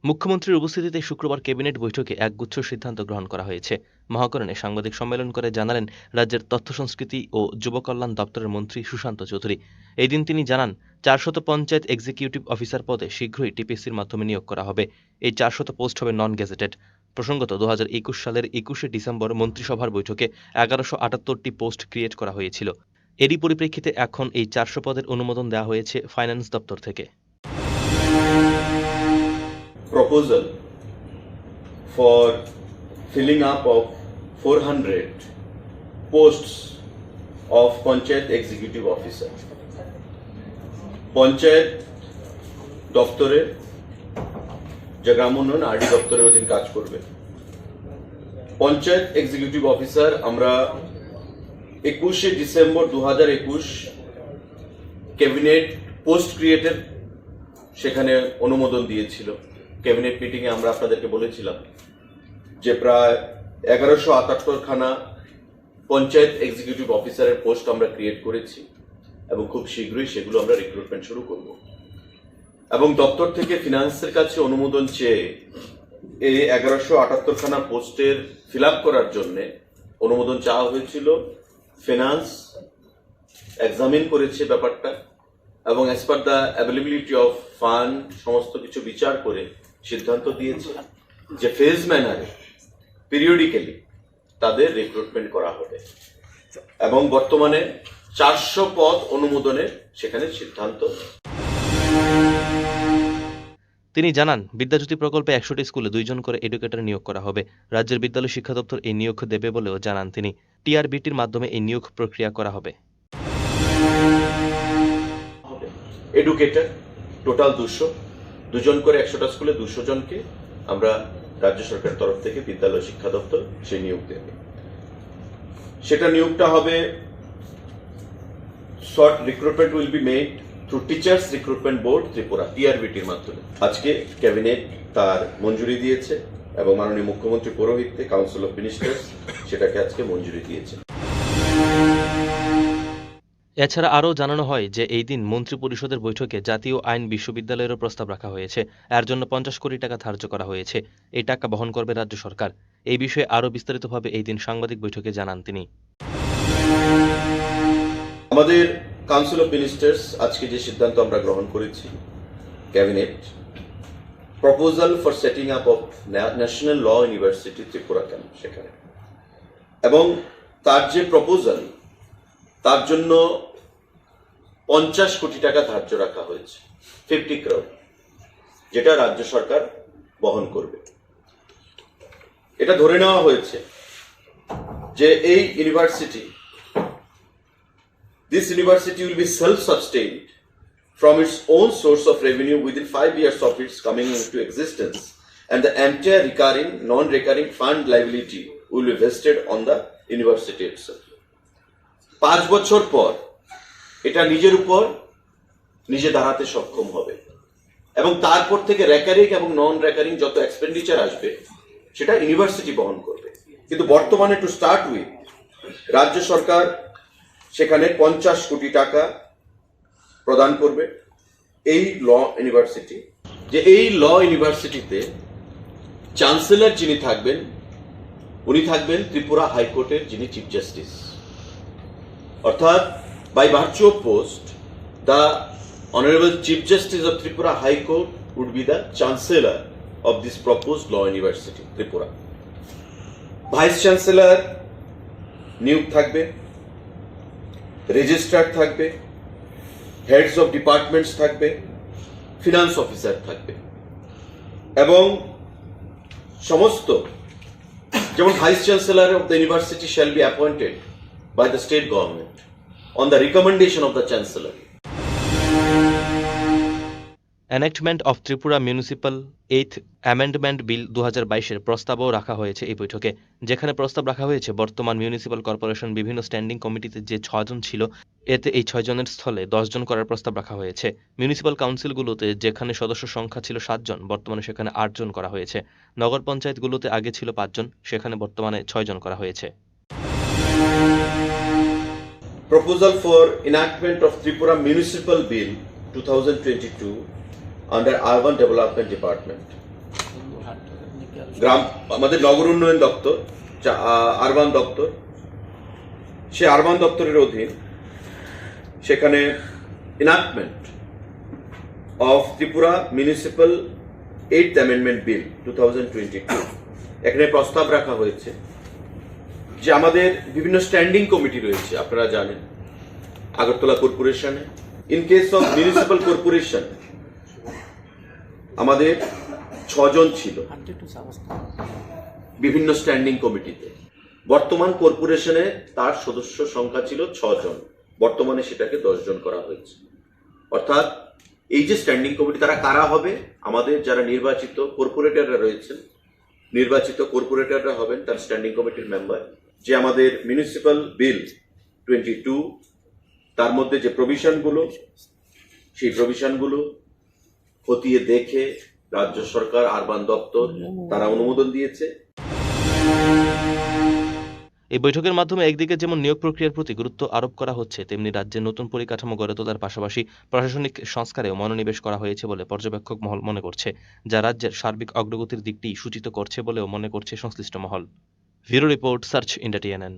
মুখ্যমন্ত্রীর উপস্থিতিতে শুক্রবার ক্যাবিনেট বৈঠকে একগুচ্ছ সিদ্ধান্ত গ্রহণ করা হয়েছে। মহাকরণে সাংবাদিক সম্মেলন করে জানালেন রাজ্যের তথ্য সংস্কৃতি ও যুব কল্যাণ দপ্তরের মন্ত্রী সুশান্ত চৌধুরী। এই দিন তিনি জানান 400 পঞ্চায়েত এক্সিকিউটিভ অফিসার পদে শীঘ্রই টিপিসির মাধ্যমে নিয়োগ করা হবে। এই 400 পোস্ট হবে নন গেজেটেড। প্রসঙ্গত 2021 সালের 21শে ডিসেম্বর মন্ত্রিসভার বৈঠকে 1178টি পোস্ট ক্রিয়েট করা হয়েছিল। এরই পরিপ্রেক্ষিতে এখন এই 400 পদের অনুমোদন দেওয়া হয়েছে ফাইন্যান্স দপ্তর থেকে। Proposal for filling up of 400 posts of Panchayat Executive Officer. Panchayat দপ্তরে যা গ্রাম উন্নয়ন আরডি দপ্তরের অধীন কাজ করবে। পঞ্চায়েত এক্সিকিউটিভ অফিসার আমরা 21শে ডিসেম্বর 2021 ক্যাবিনেট পোস্ট ক্রিয়েটের সেখানে অনুমোদন দিয়েছিল। ক্যাবিনেট মিটিংয়ে আমরা আপনাদেরকে বলেছিলাম যে প্রায় 1178 খানা পঞ্চায়েত এক্সিকিউটিভ অফিসারের পোস্ট আমরা ক্রিয়েট করেছি এবং খুব শীঘ্রই সেগুলো আমরা রিক্রুটমেন্ট শুরু করব। এবং দপ্তর থেকে ফিনান্সের কাছে অনুমোদন চেয়ে এই 1178 খানা পোস্টের ফিল আপ করার জন্য অনুমোদন চাওয়া হয়েছিল। ফিনান্স এক্সামিন করেছে ব্যাপারটা এবং as per the availability of fund সমস্ত কিছু বিচার করে সিদ্ধান্ত দিয়েছে যে ফেজ ম্যানারে পিরিয়ডিক্যালি তাদের রিক্রুটমেন্ট করা হবে এবং বর্তমানে 400 পদ অনুমোদনের সেখানে সিদ্ধান্ত। তিনি জানান বিদ্যাজ্যোতি প্রকল্পে 100টি স্কুলে 2 জন করে এডুকেটর নিয়োগ করা হবে। রাজ্যের বিদ্যালয় শিক্ষা দপ্তর এই নিয়োগ দেবে বলেও জানান তিনি। টিআরবিটির মাধ্যমে এই নিয়োগ প্রক্রিয়া করা হবে। এডুকেটর টোটাল 2 জন করে 100টা স্কুলে 200 জনকে আমরা রাজ্য সরকারের তরফ থেকে বিদ্যালয় শিক্ষা দপ্তর সেই নিয়োগ দেবে। সেটা নিয়োগটা হবে short recruitment will be made through teachers recruitment board Tripura টিআরবিটির মাধ্যমে। আজকে ক্যাবিনেট তার মঞ্জুরি দিয়েছে এবং মাননীয় মুখ্যমন্ত্রী পৌরোহিত্যে কাউন্সিল অফ মিনিস্টার্স সেটাকে আজকে মঞ্জুরি দিয়েছে। এছাড়া আরও জানানো হয় যে এই দিন মন্ত্রী পরিষদের বৈঠকে জাতীয় আইন বিশ্ববিদ্যালয়েরও প্রস্তাব রাখা হয়েছে। এর জন্য 50 কোটি টাকা ধার্য করা হয়েছে। এই টাকা বহন করবে রাজ্য সরকার। এই বিষয়ে আরও বিস্তারিতভাবে এই দিন সাংবাদিক বৈঠকে জানান তিনি। আমাদের কাউন্সিল অফ মিনিস্টার্স আজকে যে সিদ্ধান্ত আমরা গ্রহণ করেছি, cabinet proposal for setting up of national law university Tripura camp সেখানে, এবং তার যে প্রপোজাল তার জন্য 50 কোটি টাকা ধার্য রাখা হয়েছে, 50 crore, যেটা রাজ্য সরকার বহন করবে। এটা ধরে নেওয়া হয়েছে যে এই university This university will be self-sustained from its own source of revenue within 5 years of its coming into existence, and the entire recurring, non-recurring fund liability will be vested on the university itself. 5 বছর পর এটা নিজের উপর নিজে দাঁড়াতে সক্ষম হবে এবং তারপর থেকে রেকারিং এবং নন রেকারিং যত এক্সপেন্ডিচার আসবে সেটা ইউনিভার্সিটি বহন করবে। কিন্তু বর্তমানে টু স্টার্ট উইথ রাজ্য সরকার সেখানে 50 কোটি টাকা প্রদান করবে এই ল ইউনিভার্সিটি। যে এই ল ইউনিভার্সিটিতে চ্যান্সেলর যিনি থাকবেন উনি থাকবেন ত্রিপুরা হাইকোর্টের যিনি চিফ জাস্টিস, অর্থাৎ by virtue of post the honourable chief justice of Tripura high court would be the chancellor of this proposed law university Tripura. Vice chancellor নিয়োগ থাকবে, রেজিস্ট্রার থাকবে, হেডস অফ ডিপার্টমেন্টস থাকবে, ফিনান্স অফিসার থাকবে এবং সমস্ত যেমন vice chancellor of the university shall be appointed by the state government on the recommendation of the chancellor. Enactment of Tripura municipal 8th amendment bill 2022-এর প্রস্তাবও রাখা হয়েছে এই বৈঠকে, যেখানে প্রস্তাব রাখা হয়েছে বর্তমান মিউনিসিপাল কর্পোরেশন বিভিন্ন স্ট্যান্ডিং কমিটিতে যে 6 জন ছিল এতে এই 6 জনের স্থলে 10 জন করার প্রস্তাব রাখা হয়েছে। মিউনিসিপাল কাউন্সিলগুলোতে যেখানে সদস্য সংখ্যা ছিল 7 জন বর্তমানে সেখানে 8 জন করা হয়েছে। নগর পঞ্চায়েতগুলোতে আগে ছিল 5 জন, সেখানে বর্তমানে 6 জন করা হয়েছে। Proposal for enactment of Tripura Municipal Bill 2022 under Urban Development Department. গ্রাম আমাদের নগর উন্নয়ন দপ্তর, আরবান দপ্তর, সে আরবান দপ্তরের অধীন সেখানে enactment of Tripura municipal 8th amendment bill 2022 এখানে প্রস্তাব রাখা হয়েছে যে আমাদের বিভিন্ন স্ট্যান্ডিং কমিটি রয়েছে, আপনারা জানেন আগরতলা কর্পোরেশনে। In case of municipal corporation আমাদের 6 জন ছিল বিভিন্ন স্ট্যান্ডিং কমিটিতে। বর্তমান কর্পোরেশনে তার সদস্য সংখ্যা ছিল 6 জন, বর্তমানে সেটাকে 10 জন করা হয়েছে। অর্থাৎ এই যে স্ট্যান্ডিং কমিটি, তারা কারা হবে? আমাদের যারা নির্বাচিত কর্পোরেটররা রয়েছেন, নির্বাচিত কর্পোরেটররা হবেন তার স্ট্যান্ডিং কমিটির মেম্বার। যে আমাদের মিউনিসিপ্যাল বিল 22 তার মধ্যে যে প্রভিশনগুলো, সেই প্রভিশনগুলো খতিয়ে দেখে রাজ্য সরকার, আরবান দপ্তর তারা অনুমোদন দিয়েছে। এই বৈঠকের মাধ্যমে একদিকে যেমন নিয়োগ প্রক্রিয়ার প্রতি গুরুত্ব আরোপ করা হচ্ছে, তেমনি রাজ্যের নতুন পরিকাঠামো গড়ে তোলার পাশাপাশি প্রশাসনিক সংস্কারেও মনোনিবেশ করা হয়েছে বলে পর্যবেক্ষক মহল মনে করছে, যা রাজ্যের সার্বিক অগ্রগতির দিকটি সূচিত করছে বলেও মনে করছে সংশ্লিষ্ট মহল। Bureau report, search India TNN।